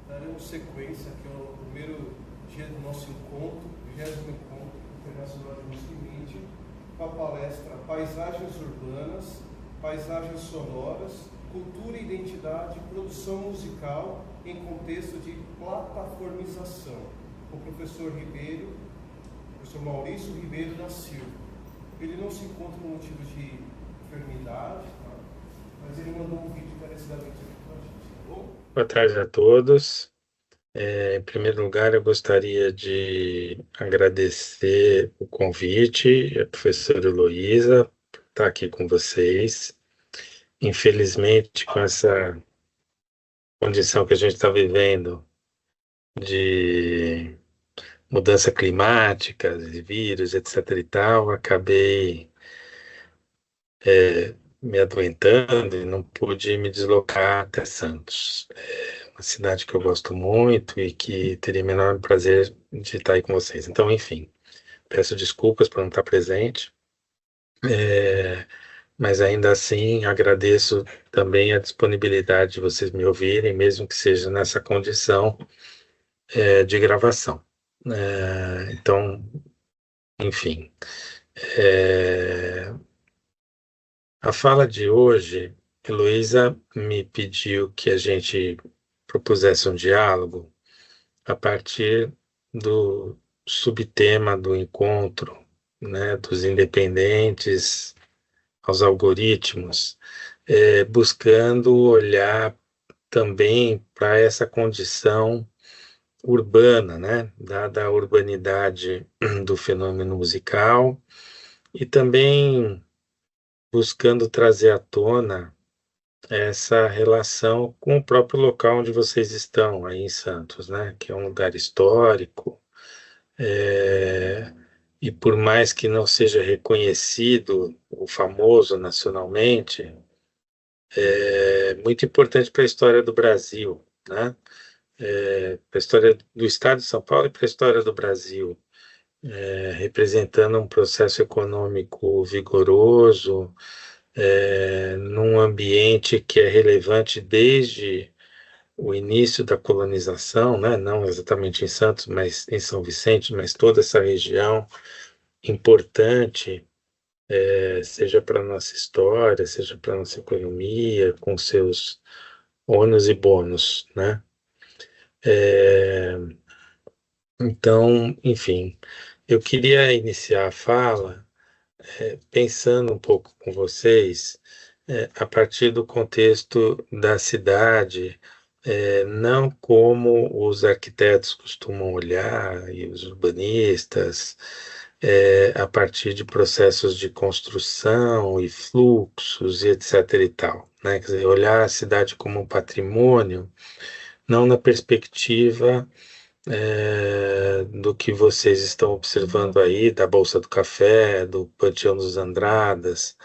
Daremos sequência aqui ao primeiro dia do nosso encontro, 20º Encontro Internacional de Música e Mídia, com a palestra Paisagens Urbanas, Paisagens Sonoras, Cultura e Identidade, Produção Musical em Contexto de Plataformização, com o professor Maurício Ribeiro da Silva. Ele não se encontra por motivo de enfermidade, tá? Mas ele mandou um vídeo encarecidamente aqui para a gente, tá bom? Boa tarde a todos. Em primeiro lugar, eu gostaria de agradecer o convite, a professora Heloísa, por estar aqui com vocês. Infelizmente, com essa condição que a gente está vivendo de mudança climática, de vírus, etc. e tal, acabei me adoentando e não pude me deslocar até Santos. Uma cidade que eu gosto muito e que teria o menor prazer de estar aí com vocês. Então, enfim, peço desculpas por não estar presente, é, mas ainda assim agradeço também a disponibilidade de vocês me ouvirem, mesmo que seja nessa condição, de gravação. Então, enfim, é, a fala de hoje, Heloísa me pediu que a gente propusesse um diálogo a partir do subtema do encontro, né, dos independentes aos algoritmos, buscando olhar também para essa condição urbana, né, da urbanidade do fenômeno musical e também buscando trazer à tona essa relação com o próprio local onde vocês estão, aí em Santos, né, que é um lugar histórico. É, e por mais que não seja reconhecido o famoso nacionalmente, é muito importante para a história do Brasil, né? Para a história do Estado de São Paulo e para a história do Brasil, representando um processo econômico vigoroso, num ambiente que é relevante desde o início da colonização, né? Não exatamente em Santos, mas em São Vicente, mas toda essa região importante, seja para a nossa história, seja para a nossa economia, com seus ônus e bônus, né? É, então, enfim, eu queria iniciar a fala pensando um pouco com vocês, a partir do contexto da cidade, não como os arquitetos costumam olhar e os urbanistas, a partir de processos de construção e fluxos e etc. e tal, né? Quer dizer, olhar a cidade como um patrimônio, não na perspectiva do que vocês estão observando aí, da Bolsa do Café, do Panteão dos Andradas,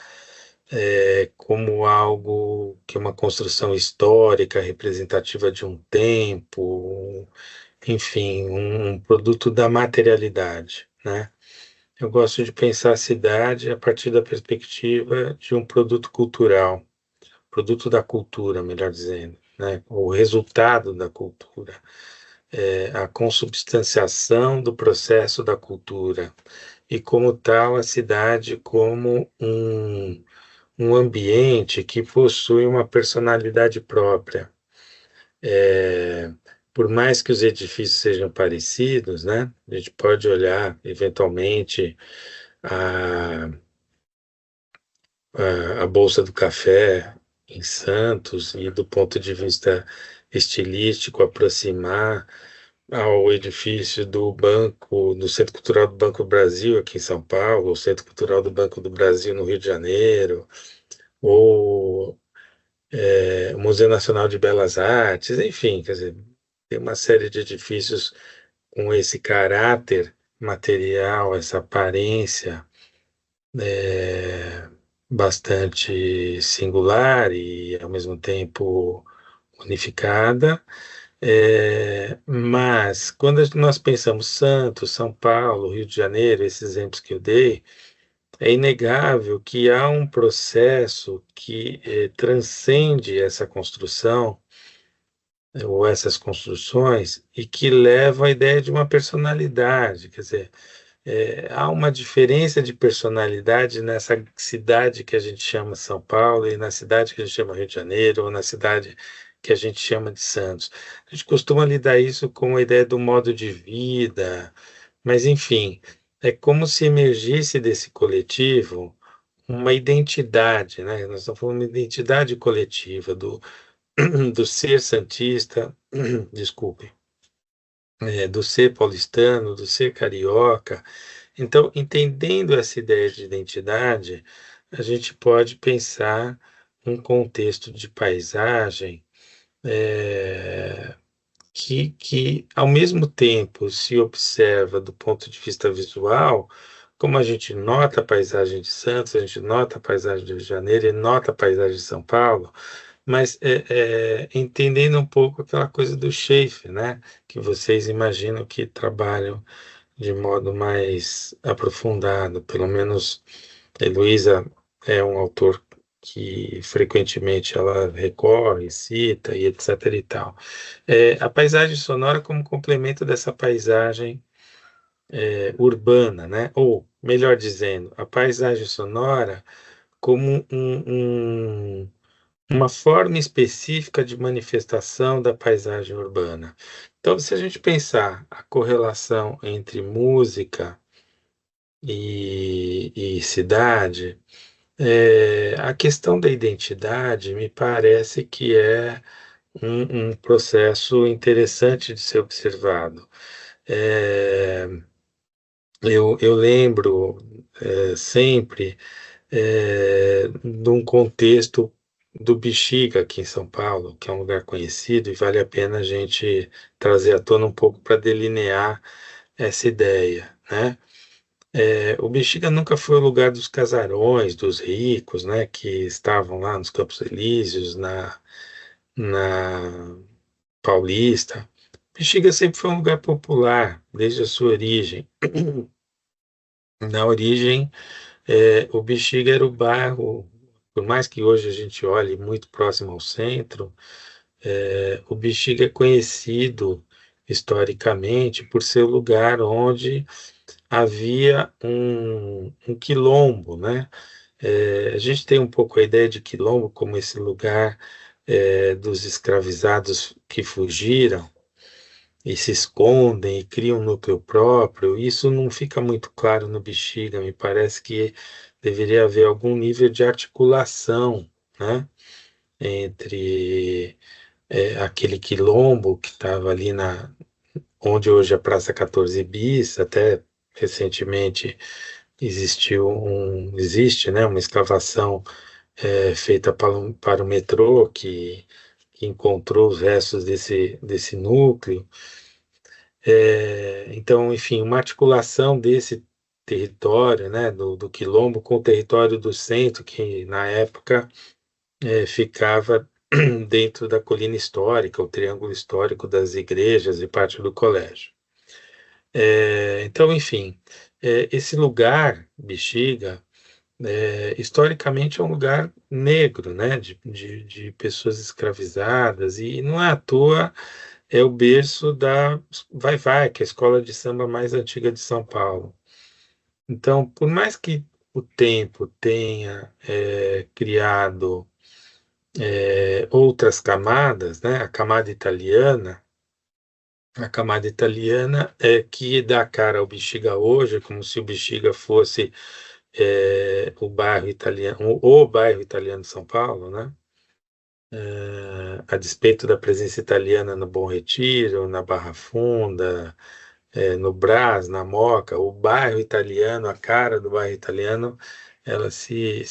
como algo que é uma construção histórica, representativa de um tempo, enfim, um produto da materialidade, né? Eu gosto de pensar a cidade a partir da perspectiva de um produto cultural, produto da cultura, melhor dizendo, né? O resultado da cultura, a consubstanciação do processo da cultura. E, como tal, a cidade como um ambiente que possui uma personalidade própria. É, por mais que os edifícios sejam parecidos, né? A gente pode olhar, eventualmente, a, a Bolsa do Café em Santos e, do ponto de vista estilístico, aproximar ao edifício do Banco, do Centro Cultural do Banco do Brasil aqui em São Paulo, o Centro Cultural do Banco do Brasil no Rio de Janeiro, ou o Museu Nacional de Belas Artes, enfim, quer dizer, tem uma série de edifícios com esse caráter material, essa aparência bastante singular e, ao mesmo tempo, unificada. Mas quando nós pensamos Santos, São Paulo, Rio de Janeiro, esses exemplos que eu dei, é inegável que há um processo que transcende essa construção ou essas construções, e que levam à ideia de uma personalidade. Quer dizer, há uma diferença de personalidade nessa cidade que a gente chama São Paulo e na cidade que a gente chama Rio de Janeiro ou na cidade que a gente chama de Santos. A gente costuma lidar isso com a ideia do modo de vida, mas enfim, é como se emergisse desse coletivo uma identidade, né? Nós estamos falando de uma identidade coletiva do ser santista, desculpe, do ser paulistano, do ser carioca. Então, entendendo essa ideia de identidade, a gente pode pensar um contexto de paisagem é, que, ao mesmo tempo, se observa do ponto de vista visual, como a gente nota a paisagem de Santos, a gente nota a paisagem do Rio de Janeiro e nota a paisagem de São Paulo, mas entendendo um pouco aquela coisa do Schaeffer, né? Que vocês imaginam que trabalham de modo mais aprofundado. Pelo menos Heloísa é um autor que frequentemente ela recorre, cita e etc e tal. A paisagem sonora como complemento dessa paisagem urbana, né? Ou, melhor dizendo, a paisagem sonora como uma forma específica de manifestação da paisagem urbana. Então, se a gente pensar a correlação entre música e cidade, a questão da identidade me parece que é um processo interessante de ser observado. É, eu lembro sempre de um contexto do Bexiga aqui em São Paulo, que é um lugar conhecido e vale a pena a gente trazer à tona um pouco para delinear essa ideia, né? O Bexiga nunca foi o lugar dos casarões, dos ricos, né, que estavam lá nos Campos Elíseos, na Paulista. Bexiga sempre foi um lugar popular, desde a sua origem. Na origem, o Bexiga era o bairro, por mais que hoje a gente olhe muito próximo ao centro, o Bexiga é conhecido historicamente por ser o lugar onde havia um quilombo, né? A gente tem um pouco a ideia de quilombo como esse lugar dos escravizados que fugiram e se escondem e criam um núcleo próprio. Isso não fica muito claro no Bexiga. Me parece que deveria haver algum nível de articulação, né, entre aquele quilombo que estava ali onde hoje é a Praça 14 Bis, até recentemente existe, né, uma escavação feita para o metrô que encontrou os restos desse núcleo. Então, enfim, uma articulação desse território, né, do Quilombo com o território do centro, que na época ficava dentro da colina histórica, o triângulo histórico das igrejas e parte do colégio. Então, enfim, esse lugar, Bexiga, historicamente é um lugar negro, né, de pessoas escravizadas, e não é à toa é o berço da Vai-Vai, que é a escola de samba mais antiga de São Paulo. Então, por mais que o tempo tenha criado outras camadas, né, a camada italiana é que dá cara ao Bexiga hoje, como se o Bexiga fosse o bairro italiano, o bairro italiano de São Paulo, né? A despeito da presença italiana no Bom Retiro, na Barra Funda, no Brás, na Moca, o bairro italiano, a cara do bairro italiano, ela se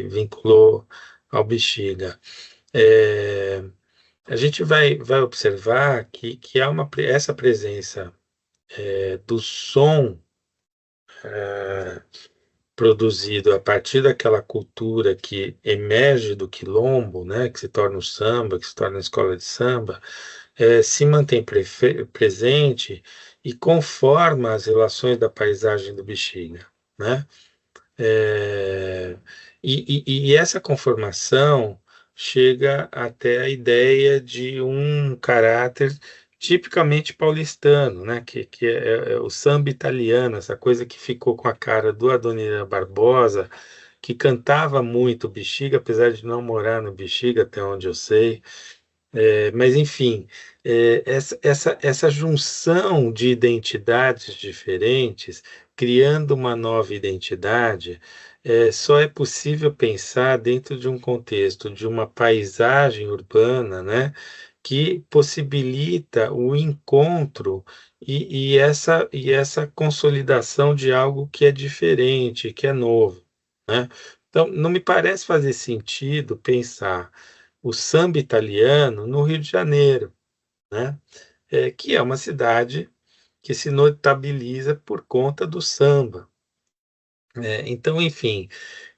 vinculou ao Bexiga. É, a gente vai observar que há essa presença do som produzido a partir daquela cultura que emerge do quilombo, né, que se torna o samba, que se torna a escola de samba, se mantém presente e conforma as relações da paisagem do Bexiga, né? É, e essa conformação chega até a ideia de um caráter tipicamente paulistano, né? Que é o samba italiano, essa coisa que ficou com a cara do Adoniran Barbosa, que cantava muito Bexiga, apesar de não morar no Bexiga, até onde eu sei. Mas, enfim, essa junção de identidades diferentes, criando uma nova identidade, só é possível pensar dentro de um contexto de uma paisagem urbana, né, que possibilita o encontro e essa consolidação de algo que é diferente, que é novo, né? Então, não me parece fazer sentido pensar o samba italiano no Rio de Janeiro, né? Que é uma cidade que se notabiliza por conta do samba. Então, enfim,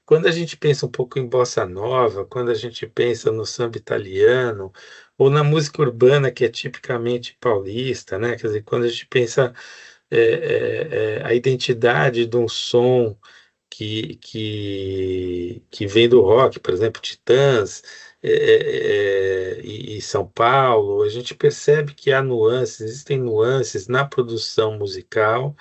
quando a gente pensa um pouco em bossa nova, quando a gente pensa no samba italiano, ou na música urbana que é tipicamente paulista, né? Quer dizer, quando a gente pensa a identidade de um som que vem do rock, por exemplo, Titãs, e São Paulo, a gente percebe que há nuances, existem nuances na produção musical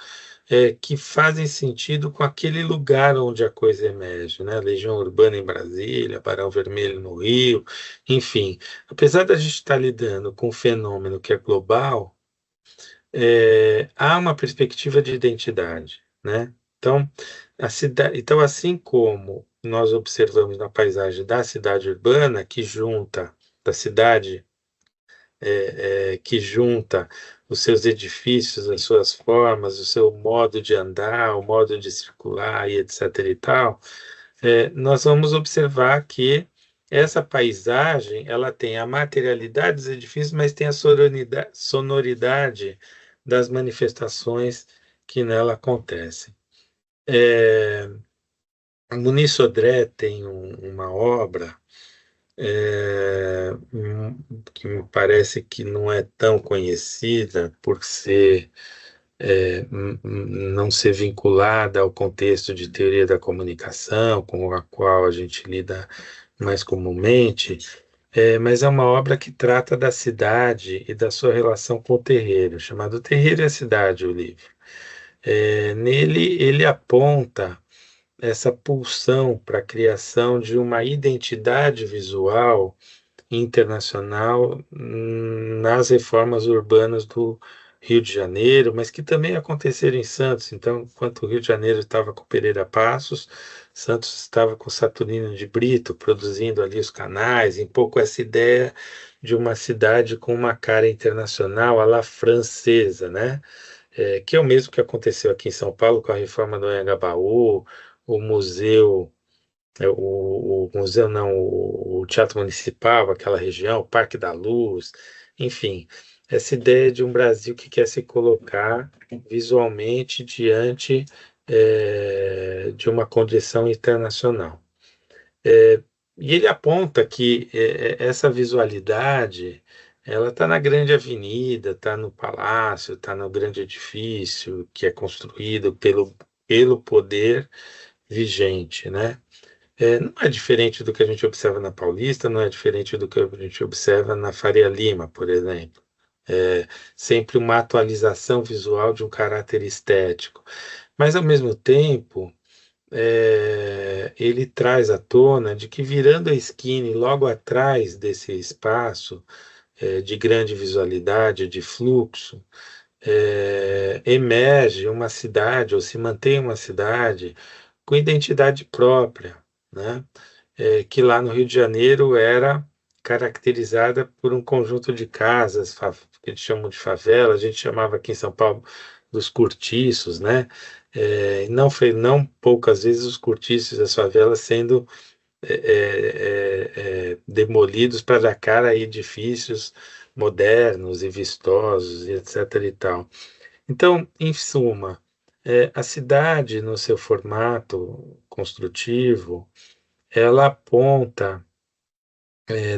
que fazem sentido com aquele lugar onde a coisa emerge, né? Legião Urbana em Brasília, Barão Vermelho no Rio, enfim. Apesar da gente estar lidando com um fenômeno que é global, há uma perspectiva de identidade, né? Então, então, assim como nós observamos na paisagem da cidade urbana, que junta, da cidade, que junta os seus edifícios, as suas formas, o seu modo de andar, o modo de circular e etc. e tal, nós vamos observar que essa paisagem ela tem a materialidade dos edifícios, mas tem a sonoridade das manifestações que nela acontecem. Muniz Sodré tem uma obra que me parece que não é tão conhecida por ser não ser vinculada ao contexto de teoria da comunicação, com a qual a gente lida mais comumente, mas é uma obra que trata da cidade e da sua relação com o terreiro, chamado Terreiro e a Cidade, o livro. Nele, ele aponta essa pulsão para a criação de uma identidade visual internacional nas reformas urbanas do Rio de Janeiro, mas que também aconteceram em Santos. Então, enquanto o Rio de Janeiro estava com Pereira Passos, Santos estava com Saturnino de Brito, produzindo ali os canais, um pouco essa ideia de uma cidade com uma cara internacional à la francesa, né? Que é o mesmo que aconteceu aqui em São Paulo com a reforma do Anhangabaú, o museu o museu não, o Teatro Municipal, aquela região, o Parque da Luz, enfim, essa ideia de um Brasil que quer se colocar visualmente diante de uma condição internacional. E ele aponta que essa visualidade ela está na grande avenida, está no palácio, está no grande edifício que é construído pelo poder vigente, né? Não é diferente do que a gente observa na Paulista, não é diferente do que a gente observa na Faria Lima, por exemplo. Sempre uma atualização visual de um caráter estético. Mas, ao mesmo tempo, ele traz à tona de que, virando a esquina e logo atrás desse espaço de grande visualidade, de fluxo, emerge uma cidade, ou se mantém uma cidade com identidade própria, né? Que lá no Rio de Janeiro era caracterizada por um conjunto de casas, que eles chamam de favela, a gente chamava aqui em São Paulo dos cortiços, né? Não poucas vezes os cortiços das favelas sendo demolidos para dar cara a edifícios modernos e vistosos, e etc. e tal. Então, em suma, a cidade, no seu formato construtivo, ela aponta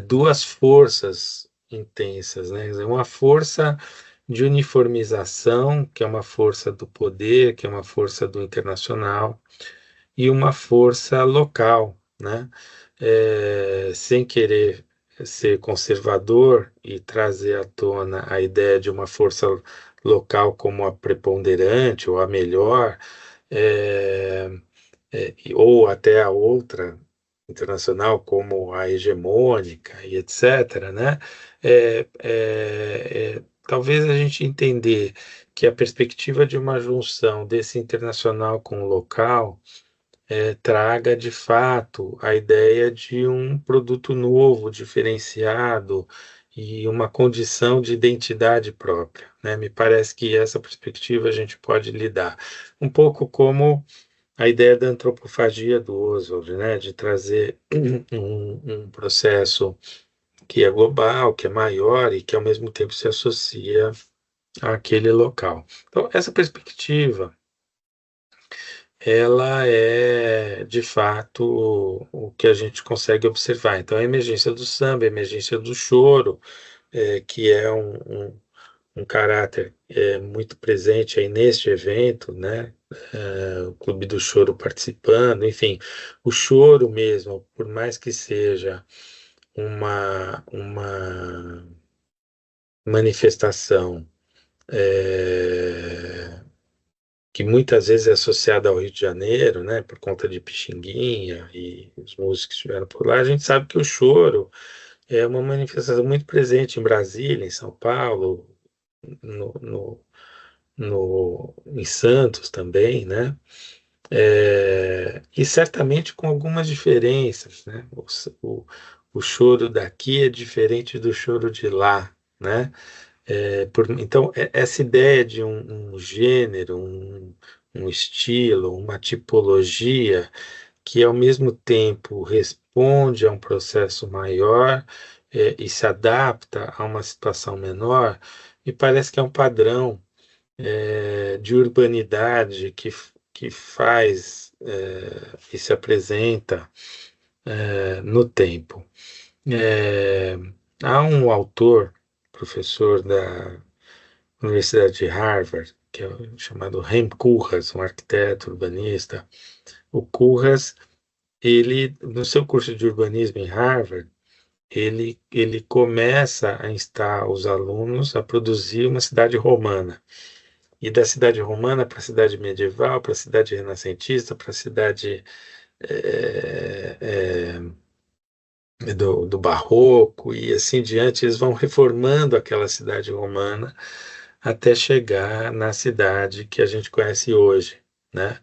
duas forças intensas, né? Quer dizer, uma força de uniformização, que é uma força do poder, que é uma força do internacional, e uma força local, né? sem querer ser conservador e trazer à tona a ideia de uma força local como a preponderante ou a melhor, é, ou até a outra internacional como a hegemônica e etc., né? Talvez a gente entender que a perspectiva de uma junção desse internacional com o local traga de fato a ideia de um produto novo, diferenciado e uma condição de identidade própria, né? Me parece que essa perspectiva a gente pode lidar um pouco como a ideia da antropofagia do Oswald, né, de trazer um processo que é global, que é maior e que ao mesmo tempo se associa àquele local. Então, essa perspectiva, ela é de fato o que a gente consegue observar. Então, a emergência do samba, a emergência do choro, que é um caráter muito presente aí neste evento, né? O Clube do Choro participando, enfim, o choro mesmo, por mais que seja uma manifestação que muitas vezes é associada ao Rio de Janeiro, né, por conta de Pixinguinha e os músicos que estiveram por lá, a gente sabe que o choro é uma manifestação muito presente em Brasília, em São Paulo, no, no, em Santos também, né? E certamente com algumas diferenças, né? O choro daqui é diferente do choro de lá, né? Então, essa ideia de um gênero, um estilo, uma tipologia que ao mesmo tempo responde a um processo maior, e se adapta a uma situação menor, me parece que é um padrão de urbanidade que faz e se apresenta no tempo. É, há um autor, professor da Universidade de Harvard, que é chamado Rem Koolhaas, um arquiteto urbanista. O Koolhaas, ele, no seu curso de urbanismo em Harvard, ele começa a instar os alunos a produzir uma cidade romana. E da cidade romana para a cidade medieval, para a cidade renascentista, para a cidade é, do barroco e assim diante, eles vão reformando aquela cidade romana até chegar na cidade que a gente conhece hoje, né?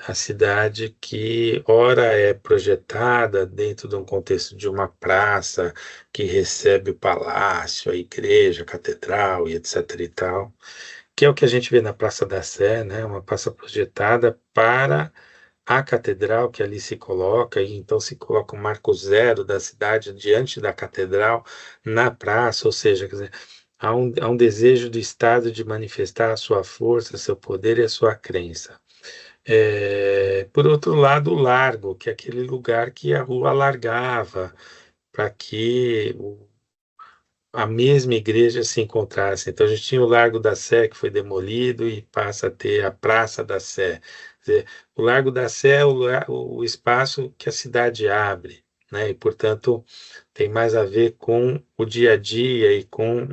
A cidade que ora é projetada dentro de um contexto de uma praça que recebe o palácio, a igreja, a catedral e etc e tal, que é o que a gente vê na Praça da Sé, né? Uma praça projetada para a catedral que ali se coloca, e então se coloca o marco zero da cidade diante da catedral, na praça, ou seja, quer dizer, há um desejo do Estado de manifestar a sua força, seu poder e a sua crença. Por outro lado, o largo, que é aquele lugar que a rua alargava para que a mesma igreja se encontrasse. Então a gente tinha o Largo da Sé, que foi demolido, e passa a ter a Praça da Sé. Quer dizer, o Largo da Sé é o espaço que a cidade abre, né? E, portanto, tem mais a ver com o dia a dia e com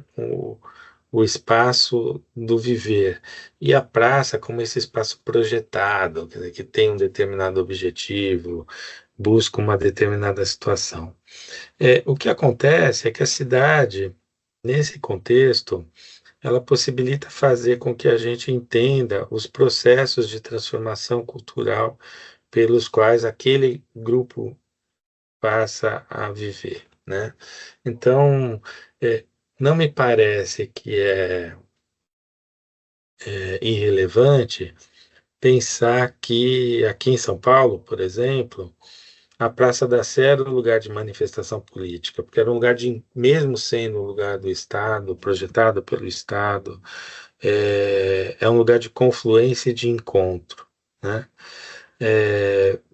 o espaço do viver. E a praça como esse espaço projetado, quer dizer, que tem um determinado objetivo, busca uma determinada situação. O que acontece é que a cidade, nesse contexto, ela possibilita fazer com que a gente entenda os processos de transformação cultural pelos quais aquele grupo passa a viver, né? Então, não me parece que é irrelevante pensar que aqui em São Paulo, por exemplo, a Praça da Sé era um lugar de manifestação política, porque era um lugar de, mesmo sendo um lugar do Estado, projetado pelo Estado, é um lugar de confluência e de encontro, né?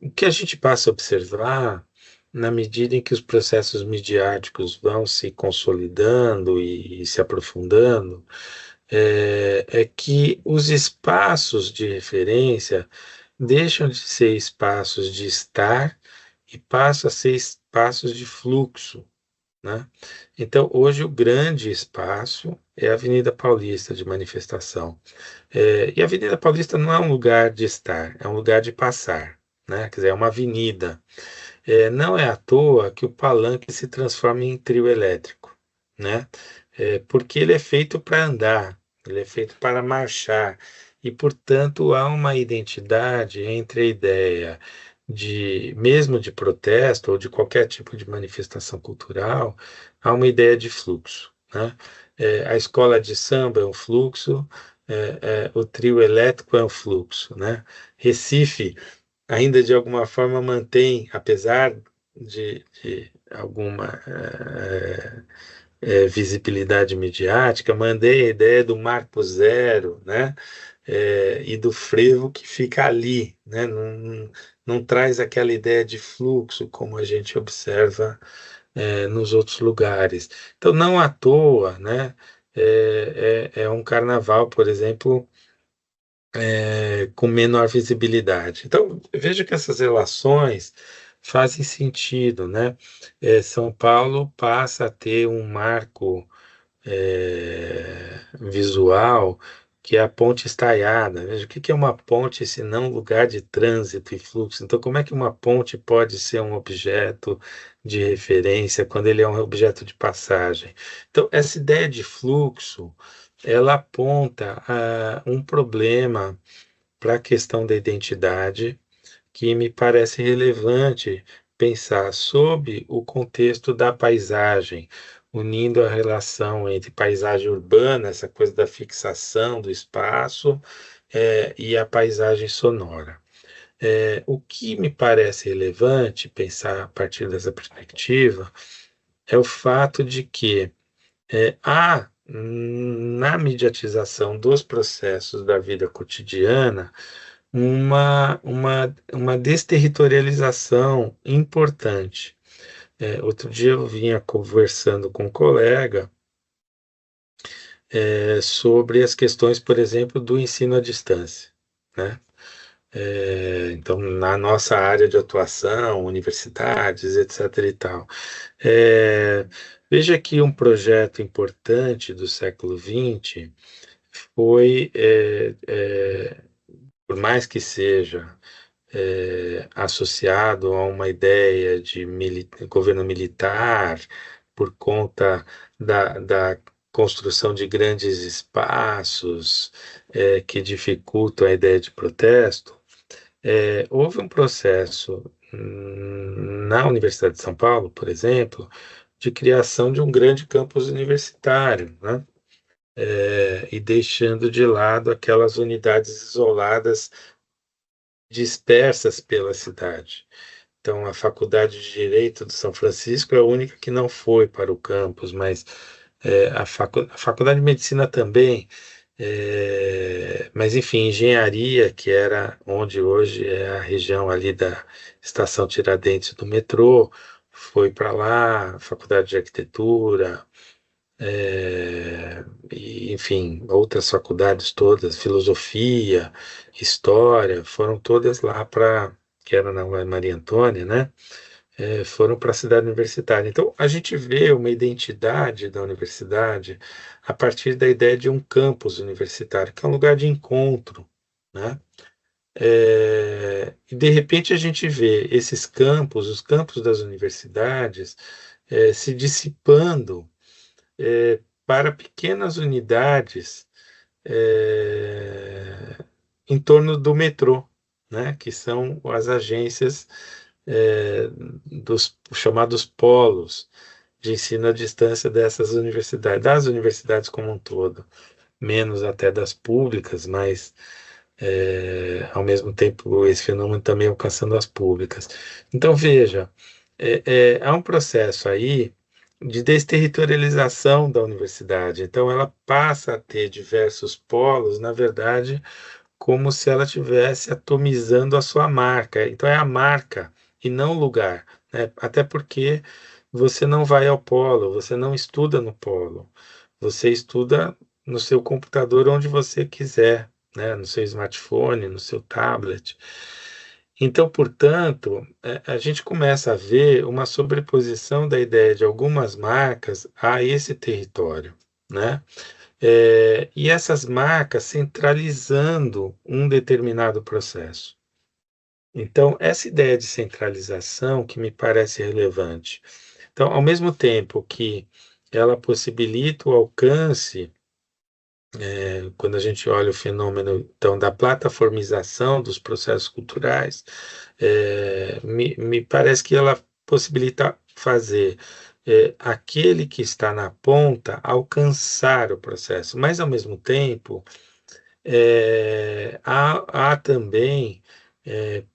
O que a gente passa a observar, na medida em que os processos midiáticos vão se consolidando e se aprofundando, é que os espaços de referência deixam de ser espaços de estar e passo a ser espaços de fluxo, né? Então, hoje o grande espaço é a Avenida Paulista de manifestação. E a Avenida Paulista não é um lugar de estar, é um lugar de passar, né? Quer dizer, é uma avenida. Não é à toa que o palanque se transforma em trio elétrico, né? Porque ele é feito para andar, ele é feito para marchar, e, portanto, há uma identidade entre a ideia mesmo de protesto ou de qualquer tipo de manifestação cultural, há uma ideia de fluxo, né? A escola de samba é um fluxo, o trio elétrico é um fluxo, né? Recife ainda de alguma forma mantém, apesar de alguma visibilidade midiática, mantém a ideia do marco zero, né? E do frevo que fica ali, né? Não traz aquela ideia de fluxo como a gente observa nos outros lugares. Então, não à toa, né? É um carnaval, por exemplo, com menor visibilidade. Então, veja que essas relações fazem sentido, né? São Paulo passa a ter um marco visual que é a ponte estaiada. Veja, o que que é uma ponte se não lugar de trânsito e fluxo? Então, como é que uma ponte pode ser um objeto de referência quando ele é um objeto de passagem? Então, essa ideia de fluxo, ela aponta a um problema para a questão da identidade, que me parece relevante pensar sob o contexto da paisagem, unindo a relação entre paisagem urbana, essa coisa da fixação do espaço, e a paisagem sonora. O que me parece relevante pensar a partir dessa perspectiva é o fato de que há, na mediatização dos processos da vida cotidiana, uma desterritorialização importante. Outro dia eu vinha conversando com um colega sobre as questões, por exemplo, do ensino à distância, né? Então, na nossa área de atuação, universidades, etc. e tal. É, Veja que um projeto importante do século XX foi, por mais que seja associado a uma ideia de governo militar, por conta da construção de grandes espaços que dificultam a ideia de protesto, houve um processo na Universidade de São Paulo, por exemplo, de criação de um grande campus universitário, né? E deixando de lado aquelas unidades isoladas dispersas pela cidade. Então, a Faculdade de Direito de São Francisco é a única que não foi para o campus, mas a Faculdade de Medicina também. Mas, enfim, Engenharia, que era onde hoje é a região ali da Estação Tiradentes do metrô, foi para lá, Faculdade de Arquitetura, e, enfim, outras faculdades todas, filosofia, história, foram todas lá para, que era na Maria Antônia, né? Foram para a cidade universitária. Então, a gente vê uma identidade da universidade a partir da ideia de um campus universitário, que é um lugar de encontro, né? E de repente a gente vê esses campos, os campos das universidades, se dissipando para pequenas unidades em torno do metrô, né, que são as agências dos chamados polos de ensino à distância dessas universidades, das universidades como um todo, menos até das públicas, mas ao mesmo tempo esse fenômeno também alcançando as públicas. Então veja, há um processo aí de desterritorialização da universidade. Então, ela passa a ter diversos polos, na verdade, como se ela estivesse atomizando a sua marca. Então, é a marca e não o lugar, né? Até porque você não vai ao polo, você não estuda no polo, você estuda no seu computador onde você quiser, né? No seu smartphone, no seu tablet. Então, portanto, a gente começa a ver uma sobreposição da ideia de algumas marcas a esse território, né? E essas marcas centralizando um determinado processo. Então, essa ideia de centralização que me parece relevante. Então, ao mesmo tempo que ela possibilita o alcance, quando a gente olha o fenômeno então da plataformização dos processos culturais, me parece que ela possibilita fazer aquele que está na ponta alcançar o processo, mas ao mesmo tempo há também,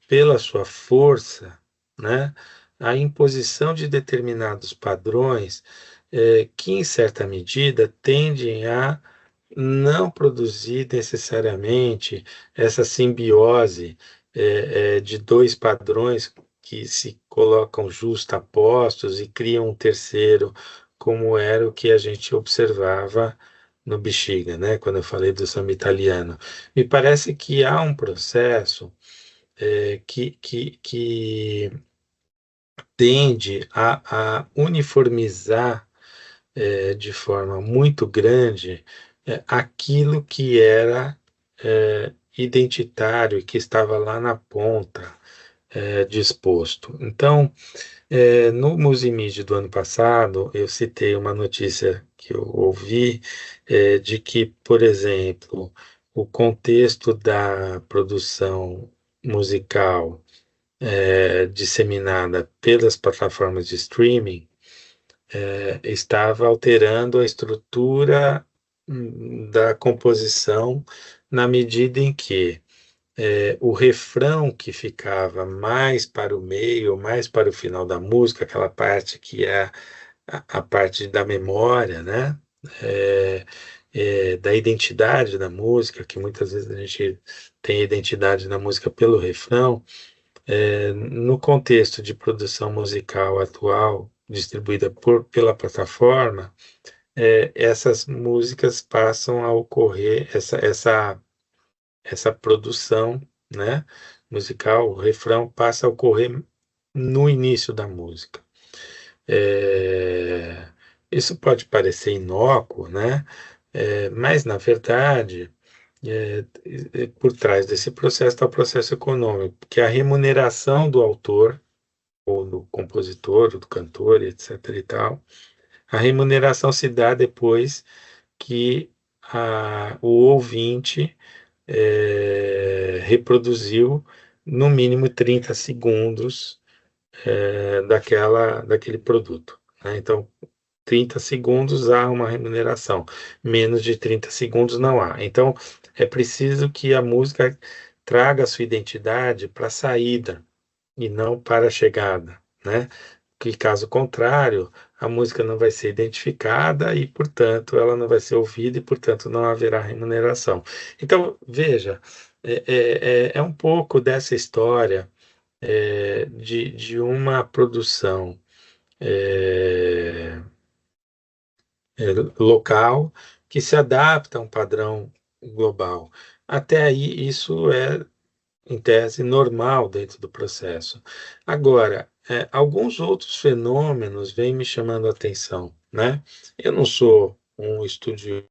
pela sua força, né, a imposição de determinados padrões que, em certa medida, tendem a não produzir necessariamente essa simbiose de dois padrões que se colocam justapostos e criam um terceiro, como era o que a gente observava no Bexiga, né? Quando eu falei do samba italiano. Me parece que há um processo que tende a uniformizar de forma muito grande aquilo que era identitário e que estava lá na ponta disposto. Então, no Musimid do ano passado, eu citei uma notícia que eu ouvi de que, por exemplo, o contexto da produção musical disseminada pelas plataformas de streaming estava alterando a estrutura da composição na medida em que o refrão que ficava mais para o meio, mais para o final da música, aquela parte que é a parte da memória, né? É, da identidade da música, que muitas vezes a gente tem identidade na música pelo refrão, no contexto de produção musical atual, distribuída pela plataforma, essas músicas passam a ocorrer, essa produção, né, musical, o refrão passa a ocorrer no início da música. É, isso pode parecer inócuo, né? Mas, na verdade, por trás desse processo está o processo econômico, que é a remuneração do autor, ou do compositor, ou do cantor, etc. e tal. A remuneração se dá depois que o ouvinte reproduziu no mínimo 30 segundos daquele produto, né? Então, 30 segundos há uma remuneração, menos de 30 segundos não há. Então, é preciso que a música traga a sua identidade para a saída e não para a chegada, né? Que caso contrário, a música não vai ser identificada e, portanto, ela não vai ser ouvida e, portanto, não haverá remuneração. Então, veja, é um pouco dessa história de uma produção é, local que se adapta a um padrão global. Até aí, isso é, em tese, normal dentro do processo. Agora, alguns outros fenômenos vêm me chamando a atenção, né? Eu não sou um estudioso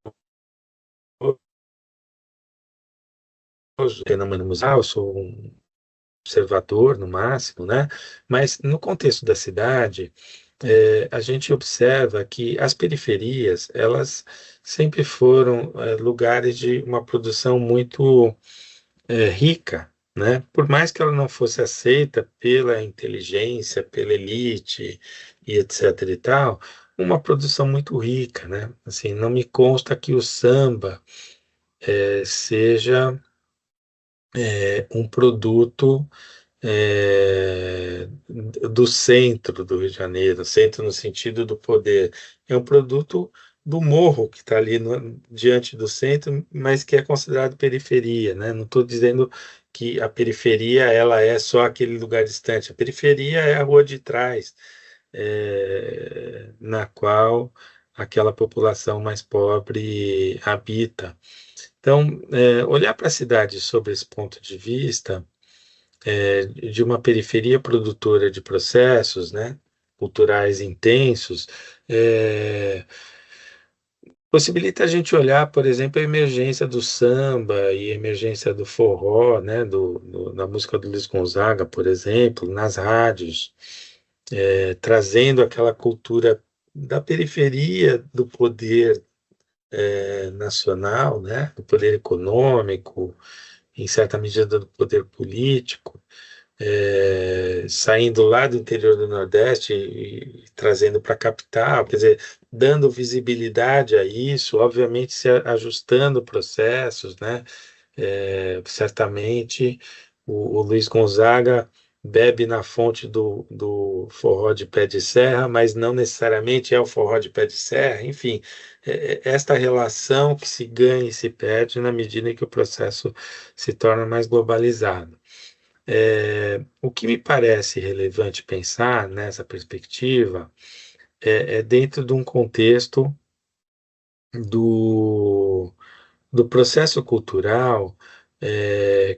de fenômeno musical, eu sou um observador, no máximo, né? Mas no contexto da cidade, a gente observa que as periferias, elas sempre foram lugares de uma produção muito rica, né? Por mais que ela não fosse aceita pela inteligência, pela elite e etc e tal, uma produção muito rica, né? Assim, não me consta que o samba seja um produto do centro do Rio de Janeiro, centro no sentido do poder. É um produto do morro que está ali diante do centro, mas que é considerado periferia, né? Não estou dizendo que a periferia ela é só aquele lugar distante. A periferia é a rua de trás, na qual aquela população mais pobre habita. Então, olhar para a cidade sob esse ponto de vista de uma periferia produtora de processos, né, culturais intensos, é, possibilita a gente olhar, por exemplo, a emergência do samba e a emergência do forró, né, da música do Luiz Gonzaga, por exemplo, nas rádios, trazendo aquela cultura da periferia do poder nacional, né, do poder econômico, em certa medida do poder político, saindo lá do interior do Nordeste e trazendo para a capital, quer dizer, dando visibilidade a isso, obviamente se ajustando processos, né? Certamente o Luiz Gonzaga bebe na fonte do forró de pé de serra, mas não necessariamente é o forró de pé de serra, enfim, esta relação que se ganha e se perde na medida em que o processo se torna mais globalizado. O que me parece relevante pensar nessa perspectiva é dentro de um contexto do, do processo cultural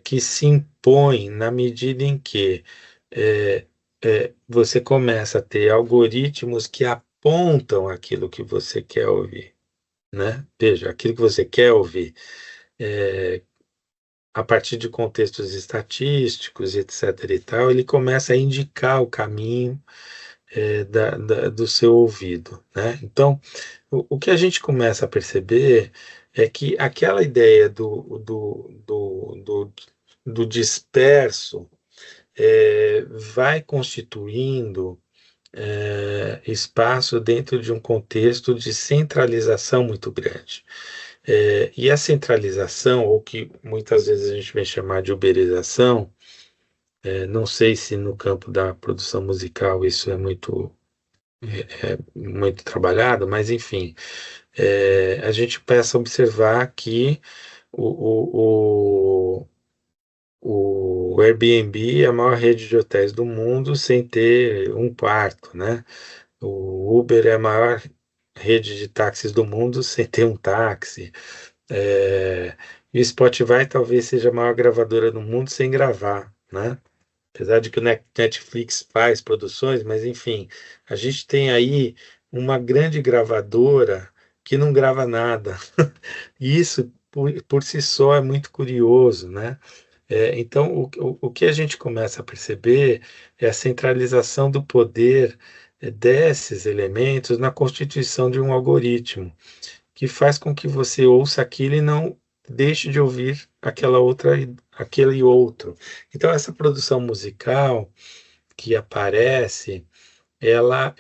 que se impõe na medida em que é, você começa a ter algoritmos que apontam aquilo que você quer ouvir, né? Veja, aquilo que você quer ouvir a partir de contextos estatísticos, etc. e tal, ele começa a indicar o caminho do seu ouvido, né? Então, o que a gente começa a perceber é que aquela ideia do disperso vai constituindo espaço dentro de um contexto de centralização muito grande. E a centralização, ou que muitas vezes a gente vai chamar de uberização, não sei se no campo da produção musical isso é muito trabalhado, mas enfim, a gente começa a observar que o, o Airbnb é a maior rede de hotéis do mundo sem ter um quarto, né? O Uber é a maior rede de táxis do mundo sem ter um táxi. É, e o Spotify talvez seja a maior gravadora do mundo sem gravar, né? Apesar de que o Netflix faz produções, mas enfim, a gente tem aí uma grande gravadora que não grava nada. E isso, por si só, é muito curioso, né? Então, o que a gente começa a perceber é a centralização do poder desses elementos na constituição de um algoritmo que faz com que você ouça aquilo e não deixe de ouvir aquela outra, aquele outro. Então, essa produção musical que aparece, ela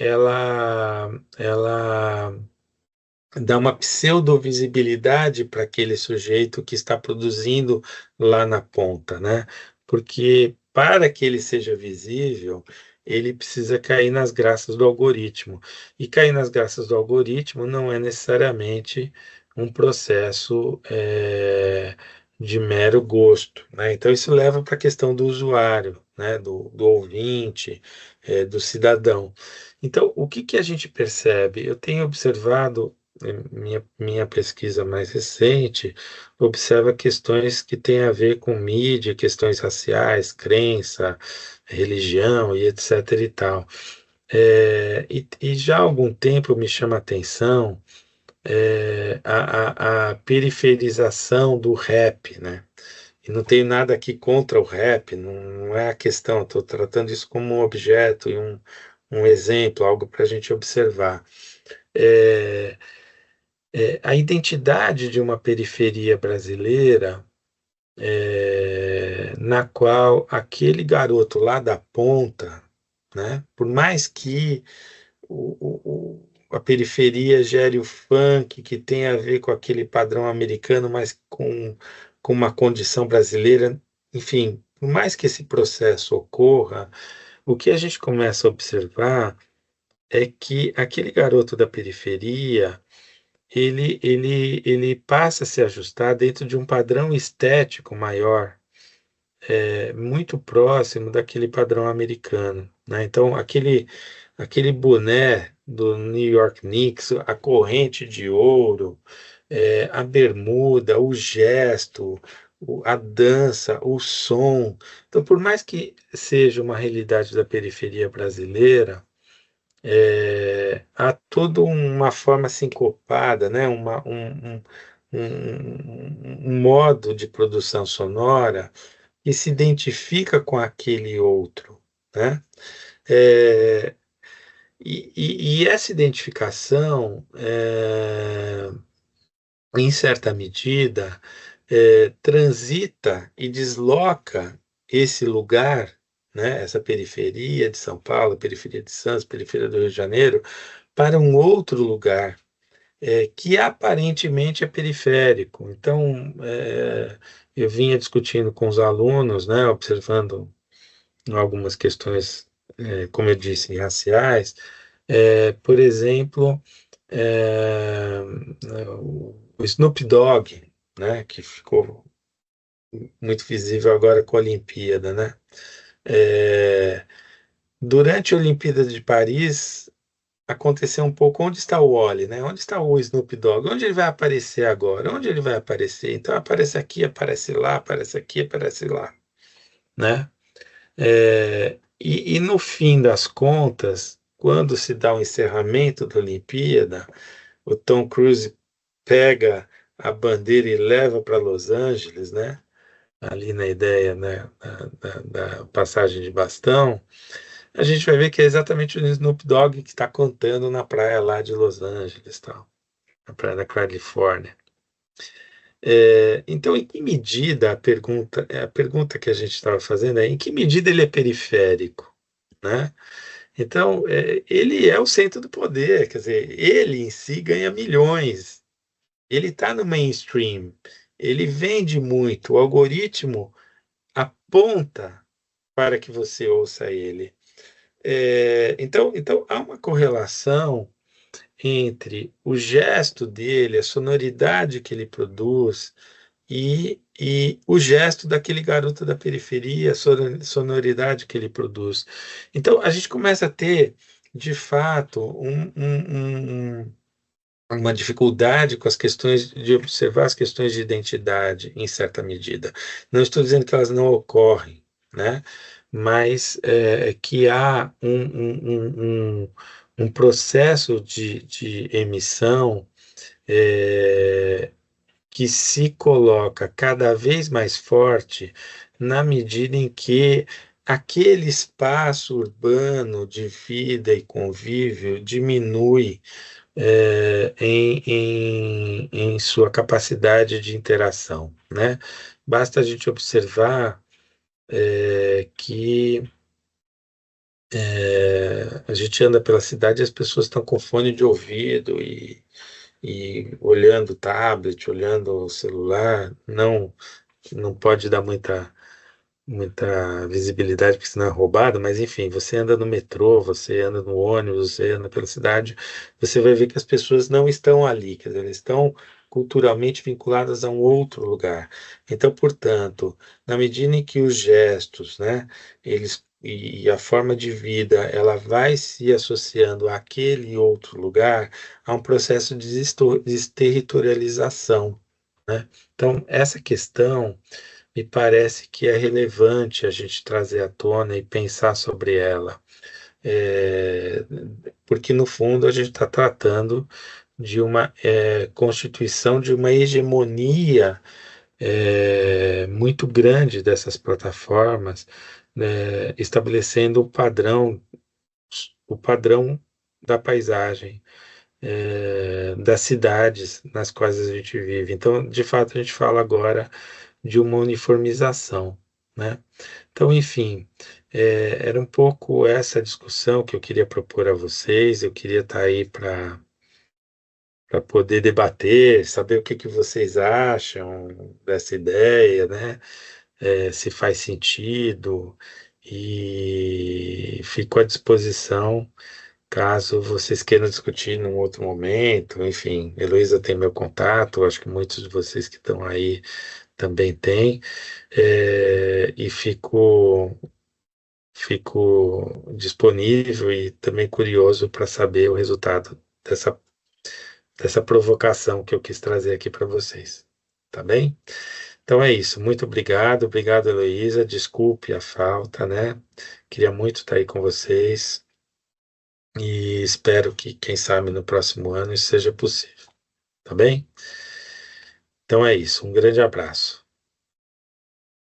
dá uma pseudo-visibilidade para aquele sujeito que está produzindo lá na ponta, né? Porque para que ele seja visível, ele precisa cair nas graças do algoritmo. E cair nas graças do algoritmo não é necessariamente um processo de mero gosto, né? Então isso leva para a questão do usuário, né? Do ouvinte, do cidadão. Então, o que que a gente percebe? Eu tenho observado minha pesquisa mais recente observa questões que têm a ver com mídia, questões raciais, crença, religião e etc. e tal. E já há algum tempo me chama a atenção a periferização do rap, né? E não tenho nada aqui contra o rap, não é a questão, estou tratando isso como um objeto e um exemplo, algo para a gente observar. É, a identidade de uma periferia brasileira, na qual aquele garoto lá da ponta, né, por mais que a periferia gere o funk, que tem a ver com aquele padrão americano, mas com uma condição brasileira, enfim, por mais que esse processo ocorra, o que a gente começa a observar é que aquele garoto da periferia ele passa a se ajustar dentro de um padrão estético maior, muito próximo daquele padrão americano, né? Então, aquele boné do New York Knicks, a corrente de ouro, a bermuda, o gesto, a dança, o som. Então, por mais que seja uma realidade da periferia brasileira, há toda uma forma sincopada, né? Um modo de produção sonora que se identifica com aquele outro, né? É, e essa identificação, em certa medida, transita e desloca esse lugar, né, essa periferia de São Paulo, periferia de Santos, periferia do Rio de Janeiro, para um outro lugar, que aparentemente é periférico. Então, eu vinha discutindo com os alunos, né, observando algumas questões, como eu disse, raciais. Por exemplo, é, o Snoop Dogg, né, que ficou muito visível agora com a Olimpíada, né? É, durante a Olimpíada de Paris, aconteceu um pouco onde está o Wally, né? Onde está o Snoop Dogg? Onde ele vai aparecer agora? Onde ele vai aparecer? Então aparece aqui, aparece lá, aparece aqui, aparece lá, né? E no fim das contas, quando se dá o encerramento da Olimpíada, o Tom Cruise pega a bandeira e leva para Los Angeles, né? Ali na ideia, né, da passagem de bastão, a gente vai ver que é exatamente o Snoop Dogg que está cantando na praia lá de Los Angeles, tal, na praia da Califórnia. Então, em que medida a pergunta que a gente estava fazendo é em que medida ele é periférico, né? Então, ele é o centro do poder, quer dizer, ele em si ganha milhões, ele está no mainstream, ele vende muito, o algoritmo aponta para que você ouça ele. Então há uma correlação entre o gesto dele, a sonoridade que ele produz e o gesto daquele garoto da periferia, a sonoridade que ele produz. Então a gente começa a ter, de fato, uma dificuldade com as questões de observar as questões de identidade, em certa medida. Não estou dizendo que elas não ocorrem, né? Mas que há um processo de emissão que se coloca cada vez mais forte na medida em que aquele espaço urbano de vida e convívio diminui em sua capacidade de interação, né? Basta a gente observar que a gente anda pela cidade e as pessoas estão com fone de ouvido e olhando o tablet, olhando o celular, não pode dar muita visibilidade, porque senão é roubado, mas enfim, você anda no metrô, você anda no ônibus, você anda pela cidade, você vai ver que as pessoas não estão ali, quer dizer, elas estão culturalmente vinculadas a um outro lugar. Então, portanto, na medida em que os gestos, né, eles e a forma de vida, ela vai se associando àquele outro lugar, há um processo de desterritorialização, né? Então, essa questão me parece que é relevante a gente trazer à tona e pensar sobre ela. É, porque, no fundo, a gente está tratando de uma constituição de uma hegemonia muito grande dessas plataformas, né, estabelecendo o padrão da paisagem, das cidades nas quais a gente vive. Então, de fato, a gente fala agora de uma uniformização, né? Então, enfim, era um pouco essa discussão que eu queria propor a vocês. Eu queria estar aí para poder debater, saber o que que vocês acham dessa ideia, né? Se faz sentido, e fico à disposição caso vocês queiram discutir num outro momento. Enfim, Heloísa tem meu contato, acho que muitos de vocês que estão aí também têm, e fico disponível e também curioso para saber o resultado dessa provocação que eu quis trazer aqui para vocês. Tá bem? Então é isso. Muito obrigado. Obrigado, Heloísa. Desculpe a falta, né? Queria muito estar aí com vocês e espero que, quem sabe, no próximo ano isso seja possível. Tá bem? Então é isso. Um grande abraço.